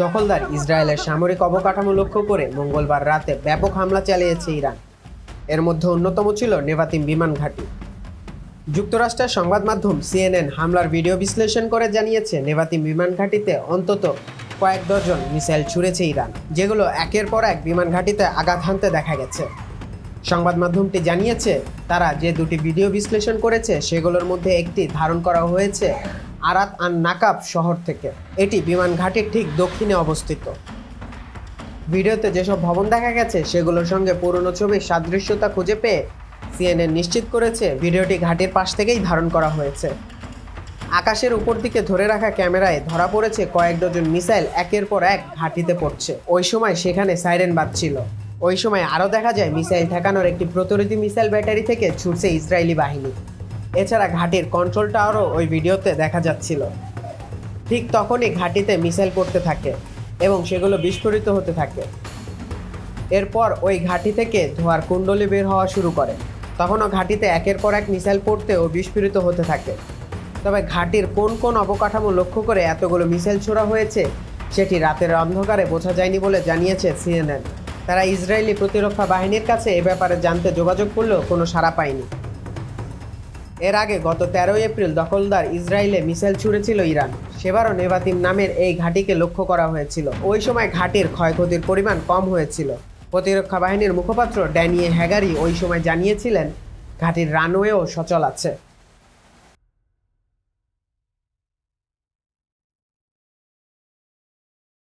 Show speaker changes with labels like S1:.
S1: দখলদার ইসরায়েলের সামরিক অবকাঠামো লক্ষ্য করে মঙ্গলবার রাতে ব্যাপক হামলা চালিয়েছে ইরান। এর মধ্যে অন্যতম ছিল নেভাতিম বিমান ঘাঁটি। যুক্তরাষ্ট্রের সংবাদ মাধ্যম সিএনএন হামলার ভিডিও বিশ্লেষণ করে জানিয়েছে, নেভাতিম বিমান ঘাঁটিতে অন্তত কয়েক ডজন মিসাইল ছুড়েছে ইরান, যেগুলো একের পর এক বিমান ঘাঁটিতে আঘাত হানতে দেখা গেছে। সংবাদ মাধ্যমটি জানিয়েছে, তারা যে দুটি ভিডিও বিশ্লেষণ করেছে সেগুলোর মধ্যে একটি ধারণ করা হয়েছে আরাত আন নাকাব শহর থেকে। এটি বিমান ঘাঁটির ঠিক দক্ষিণে অবস্থিত। ভিডিওতে যেসব ভবন দেখা গেছে সেগুলোর সঙ্গে পুরনো ছবির সাদৃশ্যতা খুঁজে পেয়ে সিএনএন নিশ্চিত করেছে ভিডিওটি ঘাঁটির পাশ থেকেই ধারণ করা হয়েছে। আকাশের উপর দিকে ধরে রাখা ক্যামেরায় ধরা পড়েছে কয়েক ডজন মিসাইল একের পর এক ঘাঁটিতে পড়ছে। ওই সময় সেখানে সাইরেন বাজছিল। ওই সময় আরও দেখা যায় মিসাইল ঠেকানোর একটি প্রতিরোধী মিসাইল ব্যাটারি থেকে ছুটছে ইসরায়েলি বাহিনী। এছাড়া ঘাঁটির কন্ট্রোল টাওয়ারও ওই ভিডিওতে দেখা যাচ্ছিল। ঠিক তখনই ঘাঁটিতে মিসাইল পড়তে থাকে এবং সেগুলো বিস্ফোরিত হতে থাকে। এরপর ওই ঘাঁটি থেকে ধোঁয়ার কুণ্ডলী বের হওয়া শুরু করে। তখনও ঘাঁটিতে একের পর এক মিসাইল পড়তে ও বিস্ফোরিত হতে থাকে। তবে ঘাঁটির কোন কোন অবকাঠামো লক্ষ্য করে এতগুলো মিসাইল ছোড়া হয়েছে সেটি রাতের অন্ধকারে বোঝা যায়নি বলে জানিয়েছে সিএনএন। তারা ইসরায়েলি প্রতিরক্ষা বাহিনীর কাছে এ ব্যাপারে জানতে যোগাযোগ করলেও কোনো সাড়া পায়নি। এর আগে গত 13 এপ্রিল দখলদার ইসরায়েলে মিসাইল ছুড়েছিল ইরান। সেবারও নেভাতিম নামের এই ঘাঁটিকে লক্ষ্য করা হয়েছিল। ওই সময় ঘাঁটির ক্ষয়ক্ষতির পরিমাণ কম হয়েছিল। প্রতিরক্ষা বাহিনীর মুখপাত্র ড্যানিয়ে হ্যাগারি ওই সময় জানিয়েছিলেন, ঘাঁটির রানওয়েও সচল আছে।